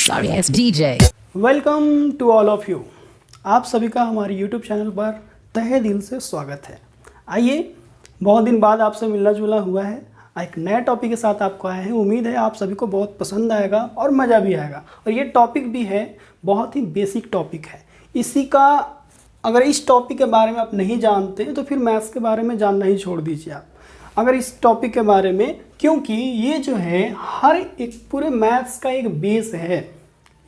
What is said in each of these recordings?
Sorry ass DJ. Welcome to all of you. आप सभी का हमारे यूट्यूब चैनल पर तहे दिल से स्वागत है। आइए, बहुत दिन बाद आपसे मिलना जुलना हुआ है, एक नए टॉपिक के साथ आपको आए हैं। उम्मीद है आप सभी को बहुत पसंद आएगा और मज़ा भी आएगा। और ये टॉपिक भी है, बहुत ही बेसिक टॉपिक है। इसी का अगर इस टॉपिक के बारे में आप नहीं जानते तो फिर मैथ्स के बारे में जानना ही छोड़ दीजिए आप, अगर इस टॉपिक के बारे में, क्योंकि ये जो है हर एक पूरे मैथ्स का एक बेस है।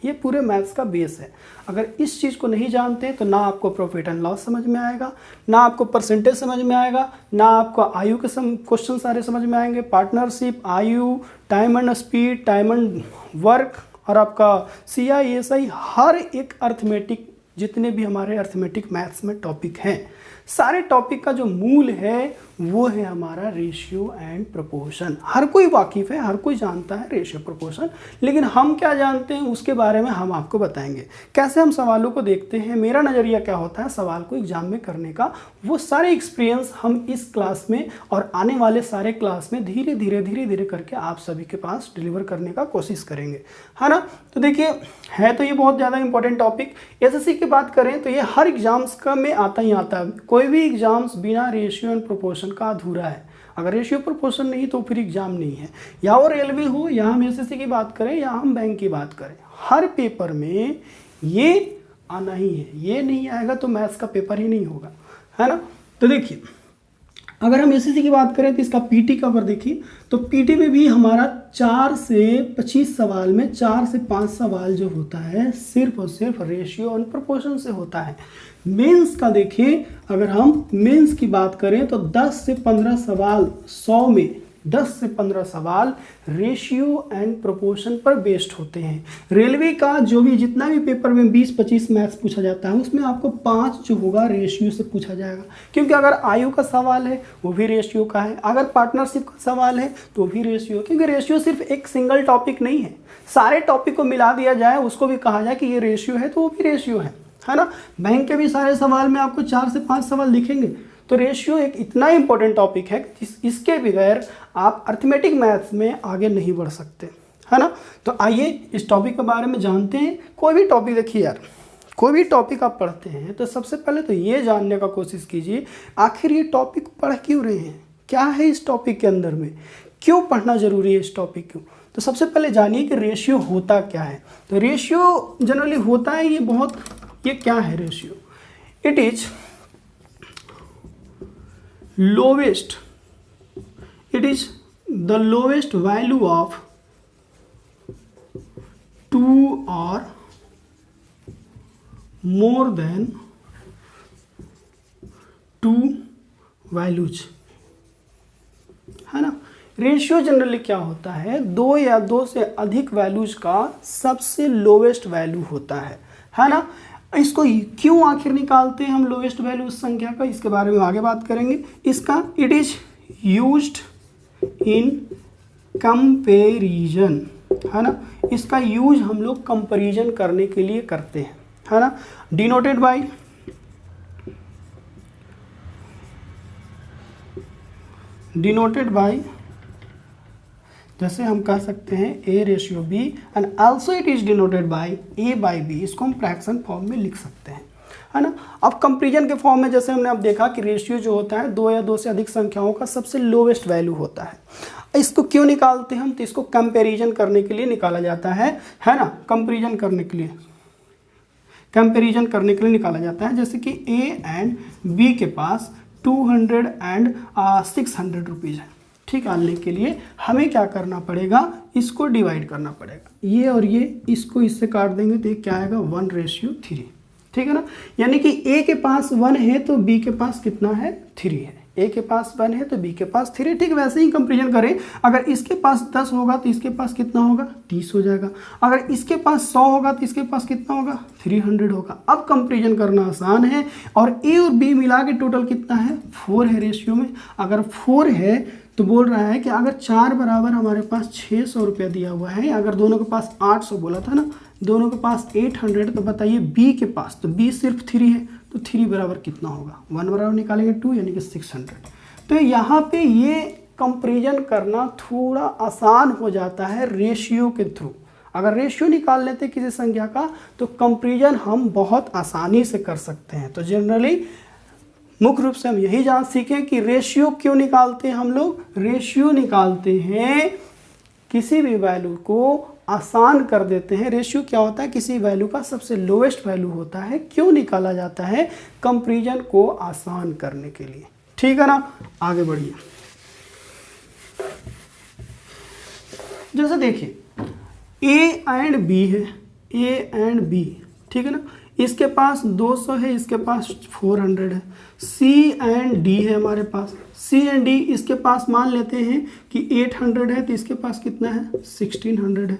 ये पूरे मैथ्स का बेस है। अगर इस चीज़ को नहीं जानते तो ना आपको प्रॉफिट एंड लॉस समझ में आएगा, ना आपको परसेंटेज समझ में आएगा, ना आपको आयु के क्वेश्चन सारे समझ में आएंगे। पार्टनरशिप, आयु, time and speed, time and work और आपका CI हर एक अर्थमेटिक, जितने भी हमारे अर्थमेटिक मैथ्स में टॉपिक हैं, सारे टॉपिक का जो मूल है वो है हमारा रेशियो एंड प्रोपोर्शन। हर कोई वाकिफ़ है, हर कोई जानता है रेशियो प्रोपोर्शन, लेकिन हम क्या जानते हैं उसके बारे में हम आपको बताएंगे। कैसे हम सवालों को देखते हैं, मेरा नज़रिया क्या होता है सवाल को एग्जाम में करने का, वो सारे एक्सपीरियंस हम इस क्लास में और आने वाले सारे क्लास में धीरे धीरे करके आप सभी के पास डिलीवर करने का कोशिश करेंगे, है ना। तो देखिए, है तो ये बहुत ज़्यादा इंपॉर्टेंट टॉपिक। SSC की बात करें तो ये हर एग्जाम्स का में आता ही आता है। कोई भी एग्जाम्स बिना रेशियो एंड प्रोपोर्शन का अधूरा है। अगर रेशियो प्रोपोर्शन नहीं तो फिर एग्जाम नहीं है। या वो रेलवे हो, या हम SSC की बात करें, या हम बैंक की बात करें, हर पेपर में ये आना ही है। ये नहीं आएगा तो मैथ्स का पेपर ही नहीं होगा, है ना। तो देखिए, अगर हम SSC की बात करें तो इसका PT कवर देखिए, तो PT में भी हमारा 4 से 25 सवाल में 4 से 5 सवाल जो होता है सिर्फ और सिर्फ रेशियो और प्रोपोर्शन से होता है। मेंस का देखिए, अगर हम मेंस की बात करें तो 10 से 15 सवाल, 100 में 10 से 15 सवाल रेशियो एंड प्रोपोर्शन पर बेस्ड होते हैं। रेलवे का जो भी जितना भी पेपर में 20-25 मैथ्स पूछा जाता है उसमें आपको 5 जो होगा रेशियो से पूछा जाएगा, क्योंकि अगर आयु का सवाल है वो भी रेशियो का है, अगर पार्टनरशिप का सवाल है तो भी रेशियो, क्योंकि रेशियो सिर्फ एक सिंगल टॉपिक नहीं है। सारे टॉपिक को मिला दिया जाए, उसको भी कहा जाए कि ये रेशियो है तो वो भी रेशियो है ना। बैंक के भी सारे सवाल में आपको 4 से 5 सवाल दिखेंगे। तो रेशियो एक इतना इंपॉर्टेंट टॉपिक है कि इसके बगैर आप अर्थमेटिक मैथ्स में आगे नहीं बढ़ सकते, है ना। तो आइए इस टॉपिक के बारे में जानते हैं। कोई भी टॉपिक देखिए यार, कोई भी टॉपिक आप पढ़ते हैं तो सबसे पहले तो ये जानने का कोशिश कीजिए आखिर ये टॉपिक पढ़ क्यों रहे हैं, क्या है इस टॉपिक के अंदर में, क्यों पढ़ना ज़रूरी है इस टॉपिक को। तो सबसे पहले जानिए कि रेशियो होता क्या है। तो रेशियो जनरली होता है ये क्या है ratio? It is lowest, it is the lowest value of two or more than two values, है ना। रेशियो जनरली क्या होता है, 2 या 2 से अधिक वैल्यूज का सबसे लोवेस्ट वैल्यू होता है ना। इसको क्यों आखिर निकालते हैं हम लोवेस्ट वैल्यू उस संख्या का, इसके बारे में आगे बात करेंगे। इसका it is used in comparison, है ना। इसका यूज हम लोग कंपैरिजन करने के लिए करते हैं, है ना। डिनोटेड बाय जैसे हम कह सकते हैं A/B and also it is denoted by A/B। इसको हम फ्रैक्शन फॉर्म में लिख सकते हैं, है ना। अब कंपैरिजन के फॉर्म में जैसे हमने अब देखा कि रेशियो जो होता है 2 या 2 से अधिक संख्याओं का सबसे लोवेस्ट वैल्यू होता है। इसको क्यों निकालते हैं हम, तो इसको कंपैरिजन करने के लिए निकाला जाता है ना। कंपैरिजन करने के लिए निकाला जाता है। जैसे कि A एंड B के पास 200 एंड 600 रुपीज़ है। ठीक, आने के लिए हमें क्या करना पड़ेगा, इसको डिवाइड करना पड़ेगा। ये और ये इसको इससे काट देंगे तो ये क्या आएगा 1:3, ठीक है ना। यानी कि A के पास 1 है तो B के पास कितना है 3 है। A के पास 1 है तो B के पास 3 है। ठीक, वैसे ही कंपेरिजन करें, अगर इसके पास 10 होगा तो इसके पास कितना होगा 30 हो जाएगा। अगर इसके पास 100 होगा तो इसके पास कितना होगा 300 होगा। अब कंपेरिजन करना आसान है। और A और B मिला के टोटल कितना है 4 है रेशियो में। अगर 4 है तो बोल रहा है कि अगर 4 बराबर हमारे पास 600 रुपया दिया हुआ है, अगर दोनों के पास 800 बोला था ना, दोनों के पास 800, तो बताइए B के पास, तो B सिर्फ 3 है तो 3 बराबर कितना होगा, 1 बराबर निकालेंगे 2 यानी कि 600। तो यहाँ पे ये कंपेरिजन करना थोड़ा आसान हो जाता है रेशियो के थ्रू। अगर रेशियो निकाल लेते किसी संख्या का तो कंपैरिजन हम बहुत आसानी से कर सकते हैं। तो जनरली मुख्य रूप से हम यही जान सीखें कि रेशियो क्यों निकालते हैं हम लोग। रेशियो निकालते हैं, किसी भी वैल्यू को आसान कर देते हैं। रेशियो क्या होता है, किसी वैल्यू का सबसे लोएस्ट वैल्यू होता है। क्यों निकाला जाता है, कंपैरिजन को आसान करने के लिए। ठीक है ना, आगे बढ़िए। जैसे देखिए ए एंड बी है, ए एंड बी, ठीक है ना, इसके पास 200 है, इसके पास 400 है। सी एंड डी है हमारे पास, सी एंड डी, इसके पास मान लेते हैं कि 800 है तो इसके पास कितना है, 1600 है।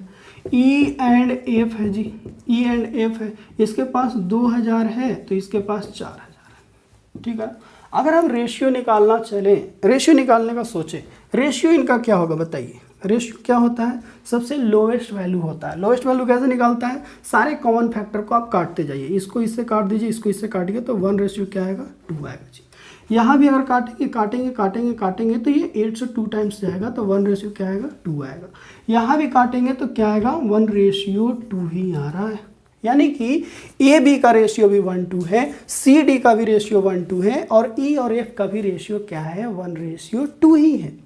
ई एंड एफ है जी, ई एंड एफ है, इसके पास 2000 है तो इसके पास 4000 है। ठीक है, अगर हम रेशियो निकालना चले, रेशियो निकालने का सोचें, रेशियो इनका क्या होगा बताइए। रेशियो क्या होता है, सबसे लोएस्ट वैल्यू होता है। लोएस्ट वैल्यू कैसे निकालता है, सारे कॉमन फैक्टर को आप काटते जाइए, इसको इससे काट दीजिए, इसको इससे काटिए तो 1 रेशियो क्या आएगा, 2 आएगा जी। यहाँ भी अगर काटेंगे काटेंगे काटेंगे काटेंगे तो ये 8 से 2 टाइम्स जाएगा तो 1 रेशियो क्या आएगा, 2 आएगा। यहाँ भी काटेंगे तो क्या आएगा, 1 रेशियो 2 ही आ रहा है। यानी कि ए बी का रेशियो भी 1:2 है, सी डी का भी रेशियो 1:2 है और ई और एफ का भी रेशियो क्या है, 1 रेशियो 2 ही है।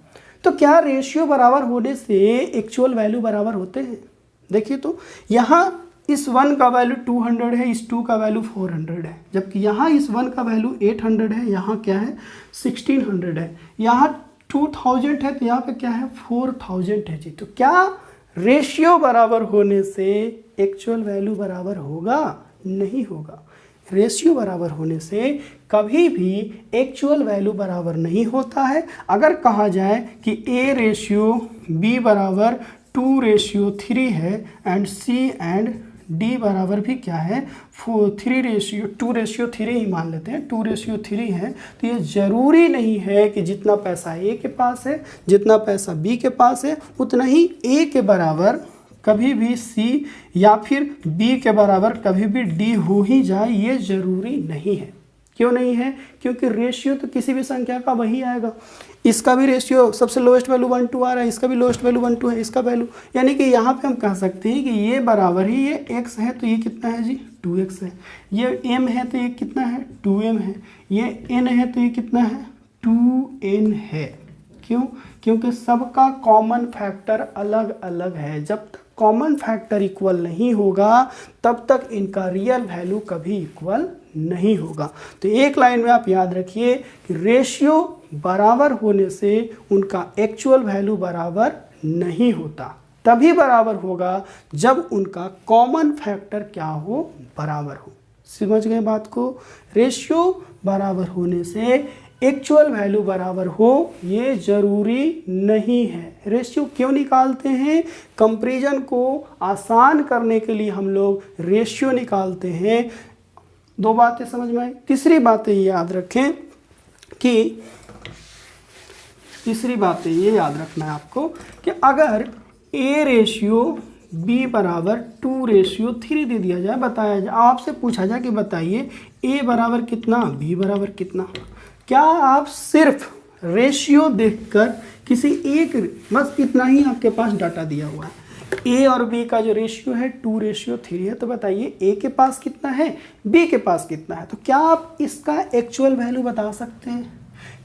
तो क्या रेशियो बराबर होने से एक्चुअल वैल्यू बराबर होते हैं। देखिए तो यहाँ इस 1 का वैल्यू 200 है, इस 2 का वैल्यू 400 है, जबकि यहाँ इस 1 का वैल्यू 800 है, यहाँ क्या है 1600 है, यहाँ 2000 है तो यहाँ पे क्या है 4000 है जी। तो क्या रेशियो बराबर होने से एक्चुअल वैल्यू बराबर होगा, नहीं होगा। रेशियो बराबर होने से कभी भी एक्चुअल वैल्यू बराबर नहीं होता है। अगर कहा जाए कि ए रेशियो बी बराबर 2 रेशियो 3 है एंड सी एंड डी बराबर भी क्या है 2 रेशियो 3 ही मान लेते हैं, 2 रेशियो 3 है, तो ये ज़रूरी नहीं है कि जितना पैसा ए के पास है, जितना पैसा बी के पास है, उतना ही ए के बराबर कभी भी सी या फिर बी के बराबर कभी भी डी हो ही जाए, ये ज़रूरी नहीं है। क्यों नहीं है, क्योंकि रेशियो तो किसी भी संख्या का वही आएगा। इसका भी रेशियो सबसे लोएस्ट वैल्यू 1:2 आ रहा है, इसका भी लोएस्ट वैल्यू 1:2 है, इसका वैल्यू, यानी कि यहाँ पे हम कह सकते हैं कि ये बराबर ही, ये x है तो ये कितना है जी 2x है, ये m है तो ये कितना है 2m है, ये n है तो ये कितना है 2n है। क्यों, क्योंकि सबका कॉमन फैक्टर अलग अलग है। जब तक कॉमन फैक्टर इक्वल नहीं होगा तब तक इनका रियल वैल्यू कभी इक्वल नहीं होगा। तो एक लाइन में आप याद रखिए कि रेशियो बराबर होने से उनका एक्चुअल वैल्यू बराबर नहीं होता, तभी बराबर होगा जब उनका कॉमन फैक्टर क्या हो, बराबर हो। समझ गए बात को। रेशियो बराबर होने से एक्चुअल वैल्यू बराबर हो ये ज़रूरी नहीं है। रेशियो क्यों निकालते हैं, कंपैरिजन को आसान करने के लिए हम लोग रेशियो निकालते हैं। 2 बातें समझ में आई। तीसरी बातें ये याद रखें कि तीसरी बातें ये याद रखना है आपको कि अगर ए रेशियो बी बराबर 2 रेशियो 3 दे दिया जाए, बताया जाए, आपसे पूछा जाए कि बताइए ए बराबर कितना, बी बराबर कितना, क्या आप सिर्फ रेशियो देखकर किसी एक, बस इतना ही आपके पास डाटा दिया हुआ है, ए और बी का जो रेशियो है 2 रेशियो 3 है, तो बताइए ए के पास कितना है, बी के पास कितना है, तो क्या आप इसका एक्चुअल वैल्यू बता सकते हैं?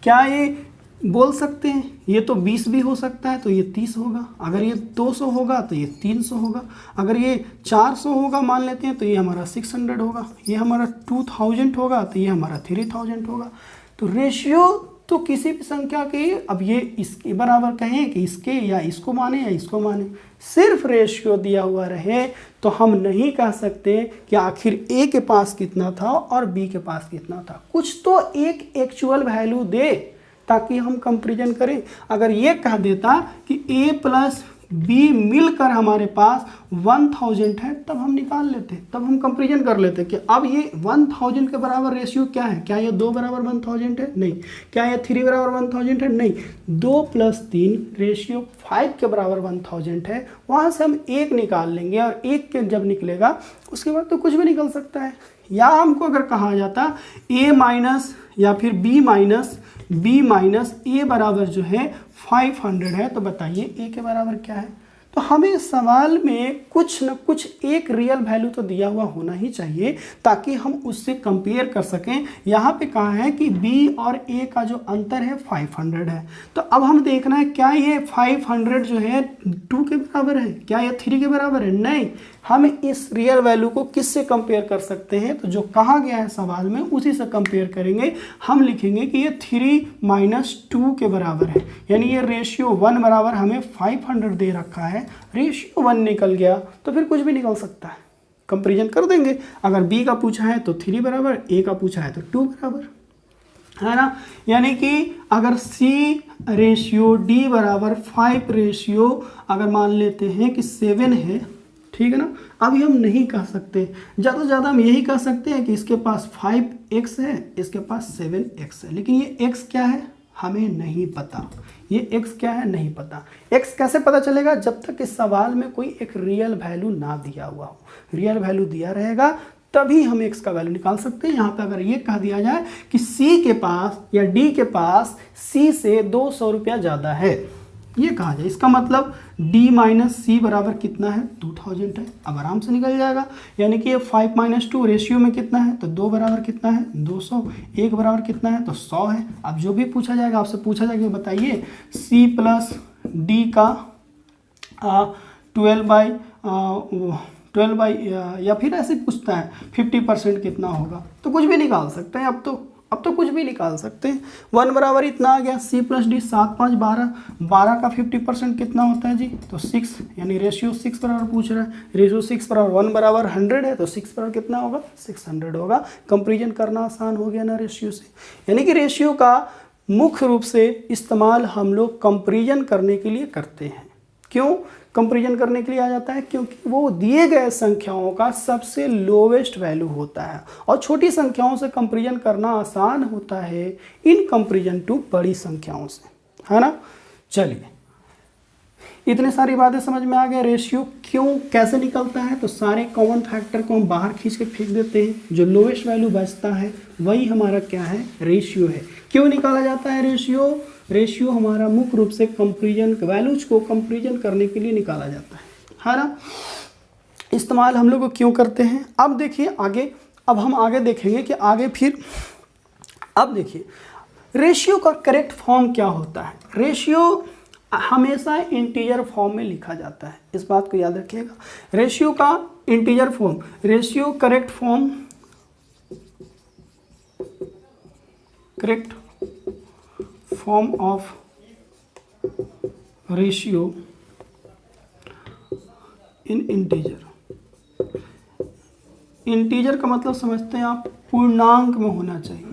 क्या ये बोल सकते हैं ये तो 20 भी हो सकता है तो ये 30 होगा, अगर ये 200 होगा तो ये 300 होगा, अगर ये 400 होगा मान लेते हैं तो ये हमारा 600 होगा, ये हमारा 2000 होगा तो ये हमारा 3000 होगा। तो रेशियो तो किसी भी संख्या के, अब ये इसके बराबर कहें कि इसके, या इसको माने या इसको माने, सिर्फ रेशियो दिया हुआ रहे तो हम नहीं कह सकते कि आखिर ए के पास कितना था और बी के पास कितना था। कुछ तो एक एक्चुअल वैल्यू दे ताकि हम कंपैरिजन करें। अगर ये कह देता कि ए प्लस बी मिलकर हमारे पास 1000 है, तब हम निकाल लेते, तब हम कंपैरिजन कर लेते कि अब ये 1000 के बराबर रेशियो क्या है, क्या ये 2 बराबर 1000 है, नहीं, क्या ये 3 बराबर 1000 है, नहीं, 2 + 3 रेशियो 5 के बराबर 1000 है। वहाँ से हम 1 निकाल लेंगे और 1 के जब निकलेगा उसके बाद तो कुछ भी निकल सकता है। या हमको अगर कहा जाता a माइनस या फिर b माइनस ए बराबर जो है 500 है, तो बताइए ए के बराबर क्या है, तो हमें इस सवाल में कुछ न कुछ एक रियल वैल्यू तो दिया हुआ होना ही चाहिए ताकि हम उससे कंपेयर कर सकें। यहाँ पे कहा है कि b और a का जो अंतर है 500 है। तो अब हम देखना है क्या ये 500 जो है 2 के बराबर है, क्या ये 3 के बराबर है? नहीं, हम इस रियल वैल्यू को किससे कंपेयर कर सकते हैं? तो जो कहा गया है सवाल में उसी से कंपेयर करेंगे। हम लिखेंगे कि ये 3 - 2 के बराबर है, यानी ये रेशियो 1 बराबर हमें 500 दे रखा है, रेशियो 1 निकल गया तो फिर कुछ भी निकल सकता है, कंपेरिजन कर देंगे। अगर b का पूछा है तो 3 बराबर, a का पूछा है तो 2 बराबर, है ना। यानी कि अगर c रेशियो d बराबर 5 रेशियो अगर मान लेते हैं कि 7 है, ठीक है ना। अभी हम नहीं कह सकते, ज़्यादा से ज़्यादा हम यही कह सकते हैं कि इसके पास 5x है, इसके पास 7x है, लेकिन ये x क्या है हमें नहीं पता। ये x क्या है नहीं पता। x कैसे पता चलेगा? जब तक इस सवाल में कोई एक रियल वैल्यू ना दिया हुआ हो। रियल वैल्यू दिया रहेगा तभी हम x का वैल्यू निकाल सकते हैं। यहाँ पे अगर ये कह दिया जाए कि c के पास या d के पास c से 200 रुपया ज़्यादा है, ये कहा जाए, इसका मतलब d - c बराबर कितना है? 2000 है। अब आराम से निकल जाएगा, यानी कि ये 5 - 2 रेशियो में कितना है? तो 2 बराबर कितना है? 200। 1 बराबर कितना है? तो 100 है। अब जो भी पूछा जाएगा आपसे पूछा जाएगा बताइए c + d का 12 या फिर ऐसे पूछता है 50% कितना होगा, तो कुछ भी निकाल सकते हैं। अब तो कुछ भी निकाल सकते हैं। 1 बराबर इतना आ गया, c + d 7 5 12, 12 का 50% कितना होता है जी? तो 6, यानी रेशियो 6 बराबर पूछ रहा है। रेशियो 6 बराबर 1 बराबर 100 है, तो 6 बराबर कितना होगा? 600 होगा। कंपेरिजन करना आसान हो गया ना रेशियो से। यानी कि रेशियो का मुख्य रूप से इस्तेमाल हम लोग कंपेरिजन करने के लिए करते हैं। क्यों कंपेरिजन करने के लिए आ जाता है? क्योंकि वो दिए गए संख्याओं का सबसे लोवेस्ट वैल्यू होता है और छोटी संख्याओं से कंपेरिजन करना आसान होता है इन कंपेरिजन टू बड़ी संख्याओं से, है ना। चलिए, इतने सारी बातें समझ में आ गए। रेशियो क्यों कैसे निकलता है? तो सारे कॉमन फैक्टर को हम बाहर खींच के फेंक देते हैं, जो लोवेस्ट वैल्यू बचता है वही हमारा क्या है? रेशियो है। क्यों निकाला जाता है रेशियो? रेशियो हमारा मुख्य रूप से कंपेरिजन वैल्यूज को कंपेरिजन करने के लिए निकाला जाता है ना। इस्तेमाल हम लोग क्यों करते हैं? अब देखिए आगे, अब हम आगे देखेंगे कि आगे फिर अब देखिए रेशियो का करेक्ट फॉर्म क्या होता है। रेशियो हमेशा इंटीजर फॉर्म में लिखा जाता है, इस बात को याद रखिएगा। रेशियो का integer form, ratio correct form of ratio in integer. Integer का मतलब समझते हैं आप? पूर्णांक में होना चाहिए।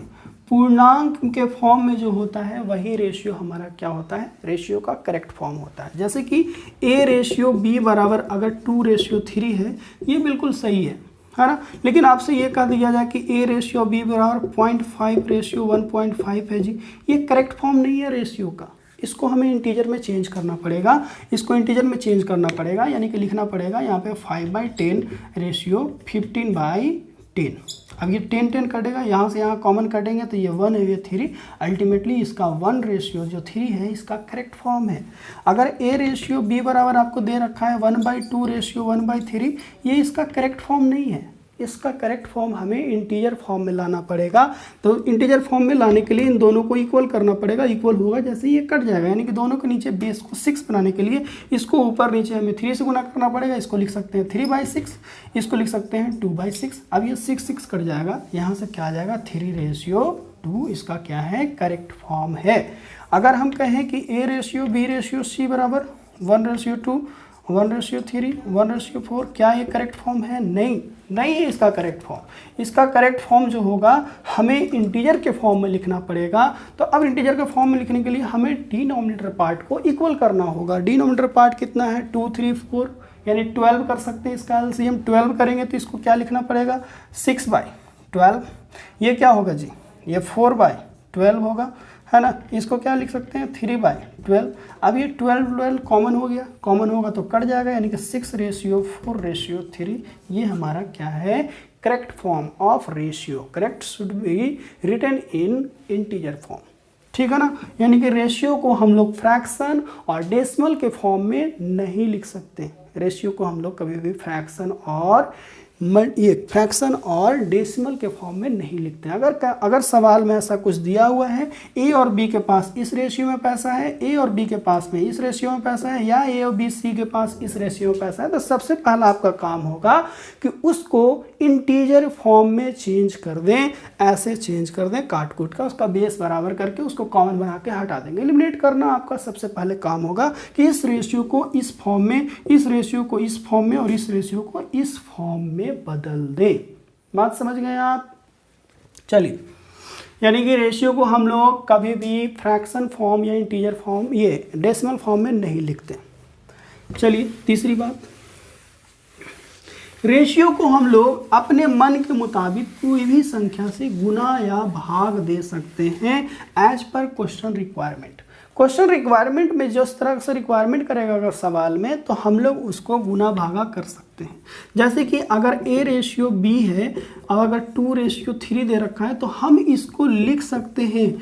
पूर्णांक के फॉर्म में जो होता है वही रेशियो हमारा क्या होता है? रेशियो का करेक्ट फॉर्म होता है। जैसे कि a रेशियो b बराबर अगर 2:3 है, ये बिल्कुल सही है ना। लेकिन आपसे ये कह दिया जाए कि a रेशियो b बराबर 0.5 रेशियो 1.5 है जी, ये करेक्ट फॉर्म नहीं है रेशियो का। इसको हमें इंटीजर में चेंज करना पड़ेगा, इसको इंटीजर में चेंज करना पड़ेगा, यानी कि लिखना पड़ेगा यहाँ पे 5/10 रेशियो 15/10। अब ये 10 कटेगा, यहाँ से यहाँ कॉमन कटेंगे तो ये 1 है, ये 3। अल्टीमेटली इसका 1 रेशियो जो 3 है इसका करेक्ट फॉर्म है। अगर a रेशियो b बराबर आपको दे रखा है 1/2 रेशियो 1/3, ये इसका करेक्ट फॉर्म नहीं है। इसका करेक्ट फॉर्म हमें इंटीजर फॉर्म में लाना पड़ेगा। तो इंटीजर फॉर्म में लाने के लिए इन दोनों को इक्वल करना पड़ेगा। इक्वल होगा जैसे ये कट जाएगा, यानी कि दोनों के नीचे बेस को 6 बनाने के लिए इसको ऊपर नीचे हमें 3 से गुना करना पड़ेगा। इसको लिख सकते हैं 3/6, इसको लिख सकते हैं 2/6। अब ये 6 कट जाएगा, यहाँ से क्या आ जाएगा? 3:2। इसका क्या है? करेक्ट फॉर्म है। अगर हम कहें कि a ratio b ratio c बराबर 1:2, 1:3, 1:4, क्या ये करेक्ट फॉर्म है? नहीं है इसका करेक्ट फॉर्म। इसका करेक्ट फॉर्म जो होगा हमें इंटीजर के फॉर्म में लिखना पड़ेगा। तो अब इंटीजर के फॉर्म में लिखने के लिए हमें डिनोमिनेटर पार्ट को इक्वल करना होगा। डिनोमिनेटर पार्ट कितना है? 2, 3, 4, यानी 12 कर सकते हैं। इसका एलसीएम 12 करेंगे तो इसको क्या लिखना पड़ेगा? 6/12। ये क्या होगा जी? ये 4/12 होगा, है ना। इसको क्या लिख सकते हैं? 3/12। अब ये 12 कॉमन हो गया, कॉमन होगा तो कट जाएगा, यानी कि 6:4:3। ये हमारा क्या है? Correct form of ratio. Correct should be written in integer form. ठीक है ना। यानी कि रेशियो को हम लोग फ्रैक्शन और डेसिमल के फॉर्म में नहीं लिख सकते। रेशियो को हम लोग कभी भी फ्रैक्शन और डेसिमल के फॉर्म में नहीं लिखते हैं। अगर सवाल में ऐसा कुछ दिया हुआ है, ए और बी के पास इस रेशियो में पैसा है, ए और बी के पास में इस रेशियो में पैसा है, या ए और बी सी के पास इस रेशियो में पैसा है, तो सबसे पहला आपका काम होगा कि उसको इंटीजर फॉर्म में चेंज कर दें। ऐसे चेंज कर दें, काट कूट का उसका बेस बराबर करके उसको कॉमन बना के हटा देंगे। एलिमिनेट करना आपका सबसे पहले काम होगा कि इस रेशियो को इस फॉर्म में, इस रेशियो को इस फॉर्म में और इस रेशियो को इस फॉर्म में बदल दे। बात समझ गए आप? चलिए, यानी कि रेशियो को हम लोग कभी भी फ्रैक्शन फॉर्म या इंटीजर फॉर्म, ये डेसिमल फॉर्म में नहीं लिखते। चलिए तीसरी बात, रेशियो को हम लोग अपने मन के मुताबिक कोई भी संख्या से गुना या भाग दे सकते हैं as per question requirement. Question requirement में जिस तरह से रिक्वायरमेंट करेगा अगर सवाल में, तो हम लोग उसको गुना भागा कर सकते हैं। जैसे कि अगर a रेशियो b है और अगर 2 रेशियो 3 दे रखा है, तो हम इसको लिख सकते हैं,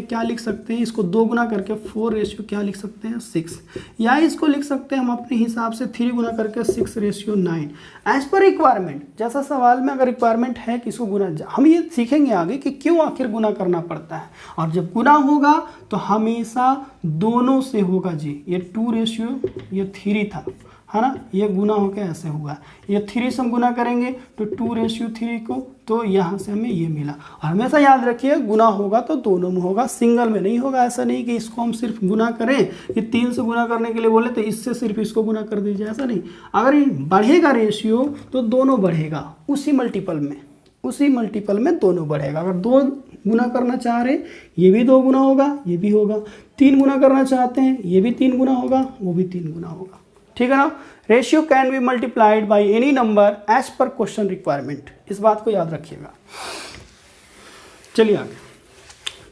क्या लिख सकते हैं, इसको 2 गुना करके 4 रेशियो क्या लिख सकते हैं 6, या इसको लिख सकते हैं हम अपने हिसाब से 3 गुना करके 6 रेशियो 9 एज पर रिक्वायरमेंट। जैसा सवाल में अगर रिक्वायरमेंट है कि इसको गुना, हम ये सीखेंगे आगे कि क्यों आखिर गुना करना पड़ता है। और जब गुना होगा तो हमेशा दोनों से होगा जी। ये 2 रेशियो ये 3 था, है ना, ये गुना होकर ऐसे हुआ। ये 3 से हम गुना करेंगे तो 2 रेशियो 3 को, तो यहाँ से हमें ये मिला। और हमेशा याद रखिए गुना होगा तो दोनों में होगा, सिंगल में नहीं होगा। ऐसा नहीं कि इसको हम सिर्फ गुना करें, ये 3 से गुना करने के लिए बोले तो इससे सिर्फ इसको गुना कर दीजिए, ऐसा नहीं। अगर ये बढ़ेगा रेशियो तो दोनों बढ़ेगा उसी मल्टीपल में दोनों बढ़ेगा। अगर 2 गुना करना चाह रहे, ये भी 2 गुना होगा, ये भी होगा। 3 गुना करना चाहते हैं, ये भी 3 गुना होगा, वो भी 3 गुना होगा। ठीक है ना। Ratio can be multiplied by any number as per question requirement, इस बात को याद रखिएगा। चलिए आगे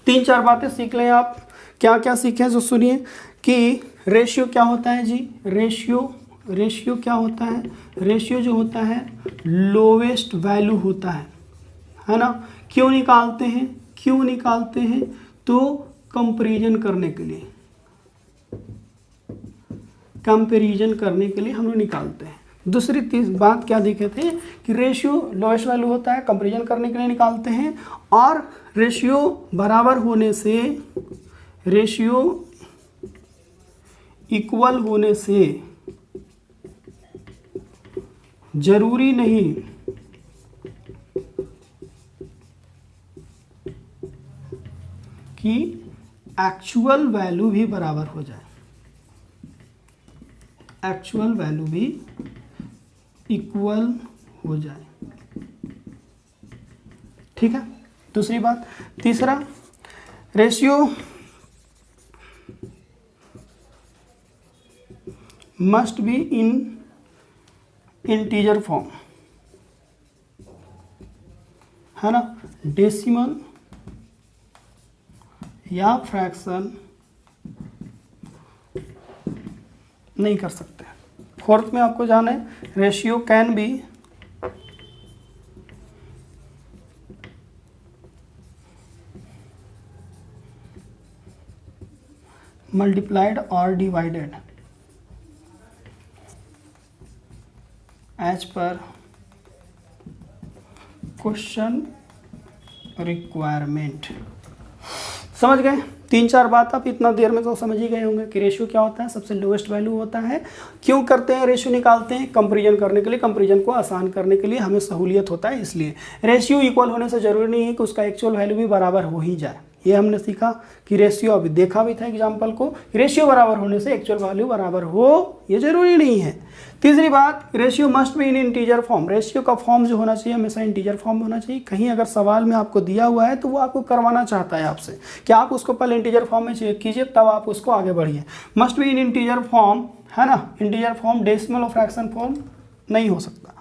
3-4 बातें सीख लें आप। क्या क्या सीखें जो सुनिए कि रेशियो क्या होता है जी। रेशियो क्या होता है? रेशियो जो होता है लोवेस्ट वैल्यू होता है ना। क्यों निकालते हैं? तो कंपैरिजन करने के लिए हम लोग निकालते हैं। दूसरी बात क्या देखे थे कि रेशियो लोएस्ट वैल्यू होता है, कंपैरिजन करने के लिए निकालते हैं। और रेशियो बराबर होने से, रेशियो इक्वल होने से जरूरी नहीं कि एक्चुअल वैल्यू भी बराबर हो जाए, एक्चुअल वैल्यू भी इक्वल हो जाए। ठीक है, दूसरी बात। तीसरा, ratio must be in integer form, है ना। डेसिमल या फ्रैक्शन नहीं कर सकते। फोर्थ में आपको जाना है, रेशियो कैन बी मल्टीप्लाइड और divided as per question requirement. समझ गए? 3-4 बात आप इतना देर में तो समझ ही गए होंगे कि रेशियो क्या होता है, सबसे लोएस्ट वैल्यू होता है। क्यों करते हैं रेशियो निकालते हैं? कंपैरिजन करने के लिए, कंपैरिजन को आसान करने के लिए, हमें सहूलियत होता है इसलिए। रेशियो इक्वल होने से जरूरी नहीं है कि उसका एक्चुअल वैल्यू भी बराबर हो ही जाए। ये हमने सीखा कि रेशियो, अभी देखा भी था एग्जाम्पल को, रेशियो बराबर होने से एक्चुअल वैल्यू बराबर हो ये जरूरी नहीं है। तीसरी बात, ratio must be in integer form. Ratio का फॉर्म जो होना चाहिए हमेशा इंटीजर फॉर्म होना चाहिए। कहीं अगर सवाल में आपको दिया हुआ है तो वो आपको करवाना चाहता है आपसे कि आप उसको पहले इंटीजर फॉर्म में चेक कीजिए, तब आप उसको आगे बढ़िए। Must be in integer form, है ना। इंटीजर फॉर्म डेसिमल और फ्रैक्शन फॉर्म नहीं हो सकता,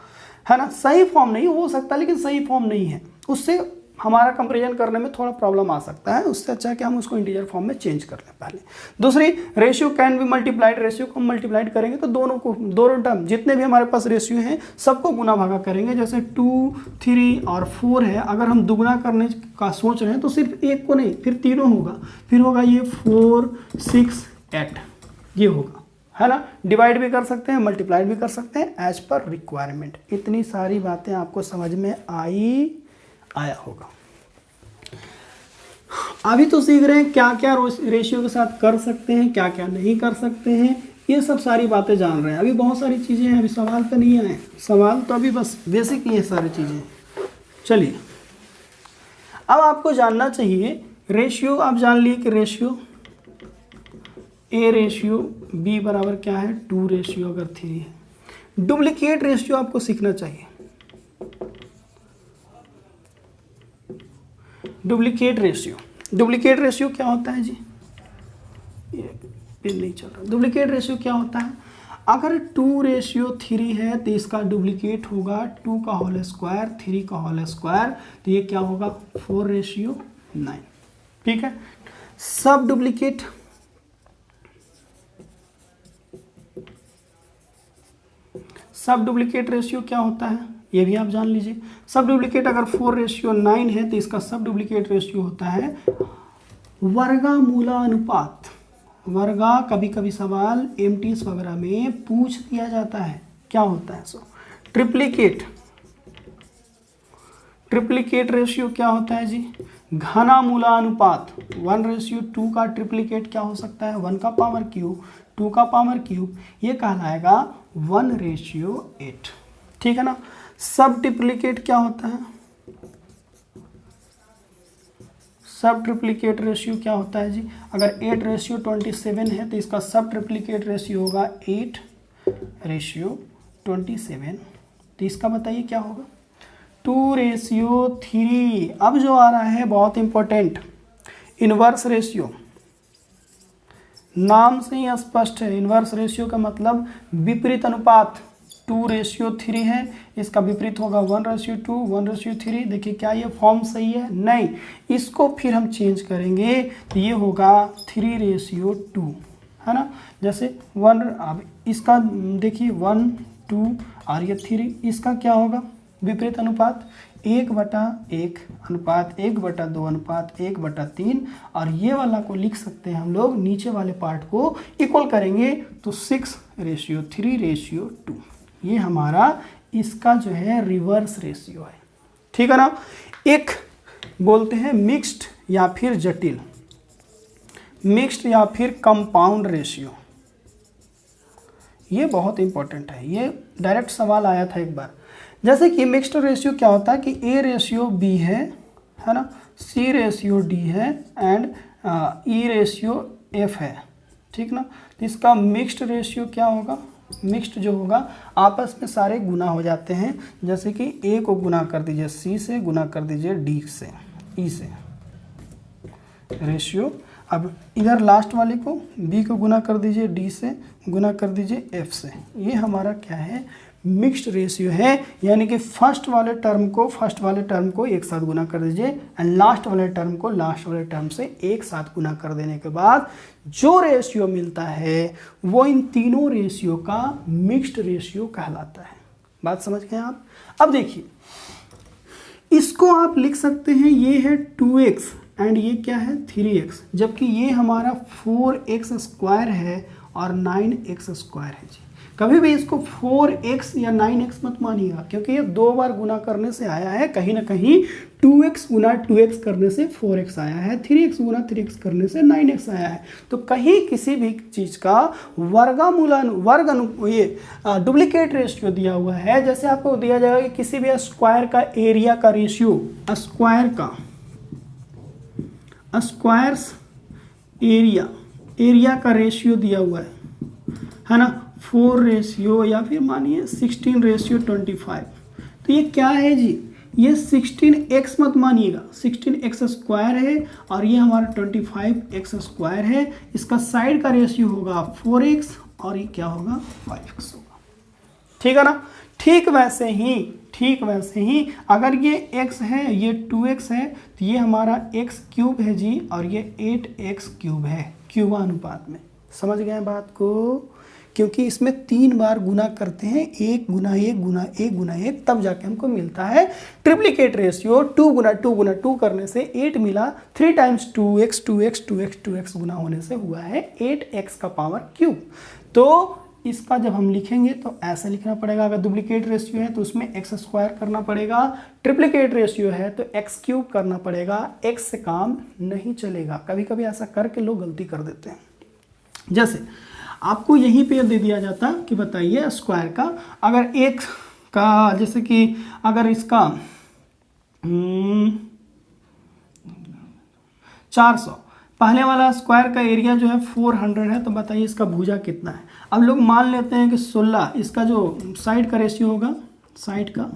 है ना। सही फॉर्म नहीं हो सकता लेकिन सही फॉर्म नहीं है, उससे हमारा कंपेरिजन करने में थोड़ा प्रॉब्लम आ सकता है। उससे अच्छा है कि हम उसको इंटीजर फॉर्म में चेंज कर लें पहले। दूसरी, ratio can be multiplied, ratio को हम मल्टीप्लाइड करेंगे तो दोनों टर्म जितने भी हमारे पास रेशियो हैं सबको गुना भागा करेंगे। जैसे 2, 3 और 4 है, अगर हम दुगुना करने का सोच रहे हैं तो सिर्फ एक को नहीं, फिर तीनों होगा, फिर होगा ये 4, 6, 8, ये होगा, है ना। डिवाइड भी कर सकते हैं, मल्टीप्लाइड भी कर सकते हैं एज पर रिक्वायरमेंट। इतनी सारी बातें आपको समझ में आया होगा। अभी तो सीख रहे हैं क्या क्या रेशियो के साथ कर सकते हैं, क्या क्या नहीं कर सकते हैं, ये सब सारी बातें जान रहे हैं। अभी बहुत सारी चीज़ें हैं, अभी सवाल तो नहीं आए, सवाल तो अभी बस बेसिक ये सारी चीज़ें हैं। चलिए, अब आपको जानना चाहिए रेशियो। आप जान लिए कि रेशियो ए रेशियो बी बराबर क्या है, 2 रेशियो अगर 3 है। डुप्लीकेट रेशियो आपको सीखना चाहिए। डुप्लीकेट रेशियो क्या होता है जी, ये पेन नहीं चल रहा। डुप्लीकेट रेशियो क्या होता है, अगर 2:3 है तो इसका डुप्लीकेट होगा 2 का होल स्क्वायर, 3 का होल स्क्वायर, तो ये क्या होगा 4:9। ठीक है। सब डुप्लीकेट रेशियो क्या होता है ये भी आप जान लीजिए। सब डुप्लीकेट अगर 4:9 है तो इसका सब डुप्लीकेट रेशियो होता है वर्गमूलानुपात। कभी कभी सवाल एमटीएस वगैरह में पूछ दिया जाता है, क्या होता है। सो ट्रिप्लीकेट रेशियो क्या होता है जी, घनमूलानुपात। 1:2 का ट्रिप्लीकेट क्या हो सकता है, 1 का पावर क्यूब, 2 का पावर क्यूब, ये कहलाएगा 1:8। ठीक है ना। सब ट्रिप्लीकेट क्या होता है, सब ट्रिप्लीकेट रेशियो क्या होता है जी, अगर 8:27 है तो इसका सब ट्रिप्लीकेट रेशियो होगा 8:27। तो इसका बताइए क्या होगा 2:3। अब जो आ रहा है बहुत इंपॉर्टेंट, इनवर्स रेशियो। नाम से ही स्पष्ट है, इनवर्स रेशियो का मतलब विपरीत अनुपात। 2:3 है, इसका विपरीत होगा 1:2, 1:3। देखिए क्या ये फॉर्म सही है, नहीं, इसको फिर हम चेंज करेंगे तो ये होगा 3:2, है ना। जैसे 1, अब इसका देखिए 1, 2 और ये 3, इसका क्या होगा विपरीत अनुपात 1/1 अनुपात 1/2 अनुपात 1/3। और ये वाला को लिख सकते हैं हम लोग, नीचे वाले पार्ट को इक्वल करेंगे तो 6:3:2। ये हमारा इसका जो है रिवर्स रेशियो है। ठीक है ना। एक बोलते हैं मिक्स्ड या फिर जटिल, मिक्स्ड या फिर कंपाउंड रेशियो। ये बहुत इंपॉर्टेंट है, ये डायरेक्ट सवाल आया था एक बार। जैसे कि मिक्स्ड रेशियो क्या होता है कि A:B है ना, C:D है एंड E:F है। ठीक ना। तो इसका मिक्स्ड रेशियो क्या होगा, मिक्स्ड जो होगा आपस में सारे गुना हो जाते हैं। जैसे कि A को गुना कर दीजिए C से, गुना कर दीजिए D से, E से रेशियो। अब इधर लास्ट वाले को B को गुना कर दीजिए D से, गुना कर दीजिए F से। ये हमारा क्या है, मिक्स्ड रेशियो है। यानी कि फर्स्ट वाले टर्म को एक साथ गुना कर दीजिए एंड लास्ट वाले टर्म को लास्ट वाले टर्म से एक साथ गुना कर देने के बाद जो रेशियो मिलता है वो इन तीनों रेशियो का मिक्स्ड रेशियो कहलाता है। बात समझ गए आप। अब देखिए, इसको आप लिख सकते हैं, ये है 2x एंड ये क्या है 3x, जबकि ये हमारा 4x² है और 9x² है जी। कभी भी इसको 4x या 9x मत मानिएगा, क्योंकि ये 2 बार गुना करने से आया है। कहीं ना कहीं 2x गुना 2x करने से 4x आया है, 3x गुना 3x करने से 9x आया है। तो कहीं किसी भी चीज़ का ये डुप्लीकेट रेशियो दिया हुआ है। जैसे आपको दिया जाएगा कि किसी भी स्क्वायर का एरिया का रेशियो, स्क्वायर्स एरिया का रेशियो दिया हुआ है ना, 4 या फिर मानिए 16:25। तो ये क्या है जी, ये 16x मत मानिएगा, 16x² है और ये हमारा 25x² है। इसका साइड का रेशियो होगा 4x और ये क्या होगा 5x होगा। ठीक है ना। ठीक वैसे ही अगर ये x है, ये 2x है, तो ये हमारा x क्यूब है जी, और ये 8x क्यूब है क्यूबा अनुपात में। समझ गए बात को? क्योंकि इसमें 3 बार गुना करते हैं, 1 गुना 1 गुना 1 गुना 1, तब जाके हमको मिलता है ट्रिप्लिकेट रेशियो। 2 गुना 2 गुना 2 करने से 8 मिला, 3 times 2x 2x 2x 2x गुना होने से हुआ है 8x का पावर क्यूब। तो इसका जब हम लिखेंगे तो ऐसा लिखना पड़ेगा। अगर डुप्लीकेट रेशियो है तो उसमें x स्क्वायर करना पड़ेगा, ट्रिप्लिकेट रेशियो है तो x क्यूब करना पड़ेगा। x से काम नहीं चलेगा। कभी कभी ऐसा करके लोग गलती कर देते हैं। जैसे आपको यहीं पे दे दिया जाता कि बताइए स्क्वायर का, अगर x का, जैसे कि अगर इसका 400, पहले वाला स्क्वायर का एरिया जो है 400 है, तो बताइए इसका भुजा कितना है। अब लोग मान लेते हैं कि 16, इसका जो साइड का रेशियो होगा, साइड का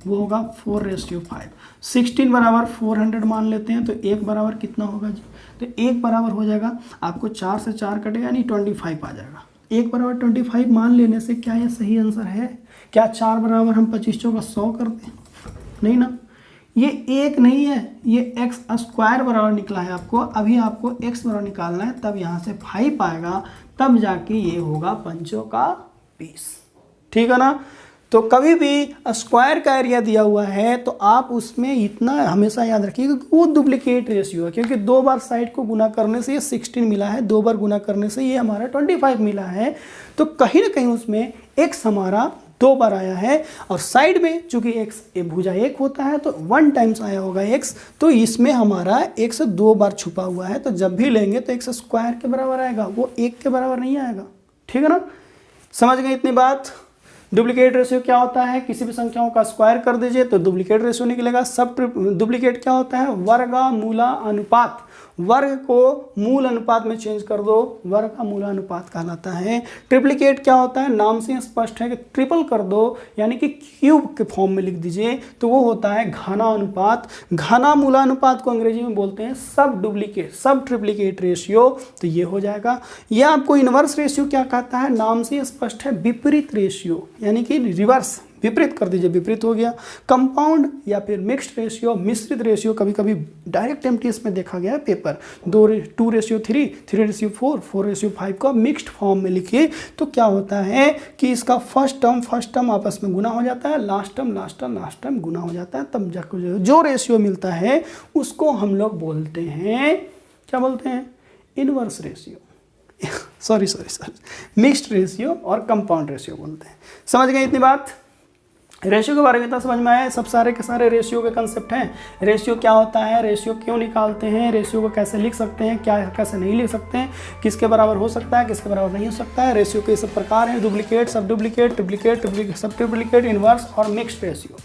वो होगा 4:5। 16 बराबर 400 मान लेते हैं, तो 1 बराबर कितना होगा जी? तो 1 बराबर हो जाएगा, आपको 4 से 4 कटेगा, यानी 25 आ जाएगा। 1 बराबर 25 मान लेने से क्या ये सही आंसर है? क्या 4 बराबर हम 25 चौका 100 कर दें? नहीं ना, ये 1 नहीं है, ये x स्क्वायर बराबर निकला है आपको। अभी आपको x बराबर निकालना है, तब यहाँ से 5 आएगा, तब जाके ये होगा 5 का 20। ठीक है ना? तो कभी भी स्क्वायर का एरिया दिया हुआ है तो आप उसमें इतना हमेशा याद रखिएगा कि वो डुप्लीकेट रेशियो है, क्योंकि 2 बार साइड को गुना करने से ये 16 मिला है, 2 बार गुना करने से ये हमारा 25 मिला है। तो कहीं ना कहीं उसमें x हमारा 2 बार आया है, और साइड में चूंकि x भुजा 1 होता है तो 1 टाइम्स आया होगा x, तो इसमें हमारा x 2 बार छुपा हुआ है। तो जब भी लेंगे तो x स्क्वायर के बराबर आएगा, वो 1 के बराबर नहीं आएगा। ठीक है ना? समझ गए इतनी बात? डुप्लीकेट रेशियो क्या होता है? किसी भी संख्याओं का स्क्वायर कर दीजिए तो डुप्लीकेट रेशियो निकलेगा। सब डुप्लीकेट क्या होता है? वर्गमूला अनुपात। वर्ग को मूल अनुपात में चेंज कर दो, वर्गमूला अनुपात कहलाता है। ट्रिप्लिकेट क्या होता है? नाम से स्पष्ट है कि ट्रिपल कर दो, यानी कि क्यूब के फॉर्म में लिख दीजिए, तो वो होता है घना अनुपात। घना मूला अनुपात को अंग्रेजी में बोलते हैं सब डुप्लीकेट, सब ट्रिप्लिकेट रेशियो, तो ये हो जाएगा। यह आपको इनवर्स रेशियो क्या कहता है? नाम से स्पष्ट है, विपरीत रेशियो, यानी कि रिवर्स, विपरीत कर दीजिए, विपरीत हो गया। कंपाउंड या फिर मिक्स्ड रेशियो, मिश्रित रेशियो, कभी कभी डायरेक्ट एमटीएस में देखा गया है पेपर, 2:3, 3:4, 4:5 का मिक्स्ड फॉर्म में लिखिए, तो क्या होता है कि इसका फर्स्ट टर्म आपस में गुना हो जाता है, लास्ट टर्म गुना हो जाता है, तब जाकर जो रेशियो मिलता है उसको हम लोग बोलते हैं, क्या बोलते हैं? Inverse ratio. Sorry mixed ratio और कंपाउंड रेशियो बोलते हैं। समझ गए इतनी बात? रेशियो के बारे में इतना समझ में आया। सब सारे के सारे रेशियो के कंसेप्ट हैं। रेशियो क्या होता है, रेशियो क्यों निकालते हैं, रेशियो को कैसे लिख सकते हैं, क्या कैसे नहीं लिख सकते हैं, किसके बराबर हो सकता है, किसके बराबर नहीं हो सकता है। रेशियो के सब प्रकार हैं, डुप्लीकेट, सब डुप्लीकेट, ट्रिप्लिकेट, सब ट्रिप्लिकेट, इनवर्स और मिक्स्ड रेशियो।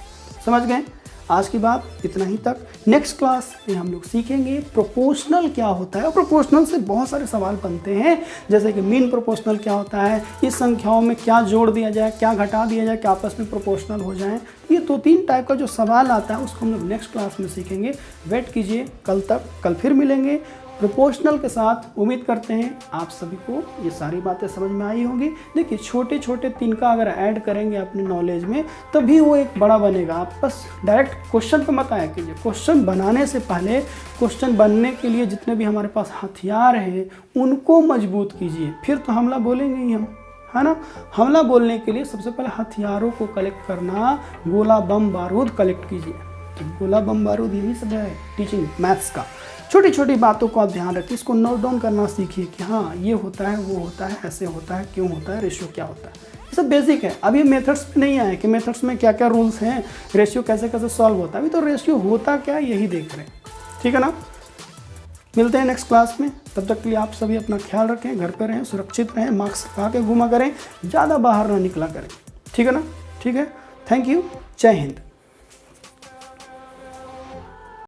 समझ गए? आज की बात इतना ही तक। नेक्स्ट क्लास में हम लोग सीखेंगे प्रोपोर्शनल क्या होता है, और प्रोपोर्शनल से बहुत सारे सवाल बनते हैं, जैसे कि मीन प्रोपोर्शनल क्या होता है, इस संख्याओं में क्या जोड़ दिया जाए, क्या घटा दिया जाए कि आपस में प्रोपोर्शनल हो जाए। ये 2-3 टाइप का जो सवाल आता है उसको हम लोग नेक्स्ट क्लास में सीखेंगे। वेट कीजिए कल तक, कल फिर मिलेंगे प्रोपोर्शनल के साथ। उम्मीद करते हैं आप सभी को ये सारी बातें समझ में आई होंगी। देखिए छोटे छोटे तिनका अगर ऐड करेंगे अपने नॉलेज में तभी वो एक बड़ा बनेगा। आप बस डायरेक्ट क्वेश्चन पे मत आया कीजिए, क्वेश्चन बनाने से पहले क्वेश्चन बनने के लिए जितने भी हमारे पास हथियार हैं उनको मजबूत कीजिए, फिर तो हमला बोलेंगे ही हम, है ना। हमला बोलने के लिए सबसे पहले हथियारों को कलेक्ट करना, गोला बम बारूद कलेक्ट कीजिए। तो गोला बम बारूद यही सब है टीचिंग मैथ्स का। छोटी छोटी बातों को आप ध्यान रखिए, इसको नोट डाउन करना सीखिए कि हाँ ये होता है, वो होता है, ऐसे होता है, क्यों होता है, रेशियो क्या होता है। ये सब बेसिक है। अभी मेथड्स में नहीं आए कि मेथड्स में क्या क्या रूल्स हैं, रेशियो कैसे कैसे सॉल्व होता है। अभी तो रेशियो होता क्या है यही देख रहे हैं। ठीक है ना। मिलते हैं नेक्स्ट क्लास में। तब तक के लिए आप सभी अपना ख्याल रखें, घर पर रहें, सुरक्षित रहें, मास्क लगा के घूमा करें, ज़्यादा बाहर ना निकला करें। ठीक है ना। ठीक है। Thank you. जय हिंद।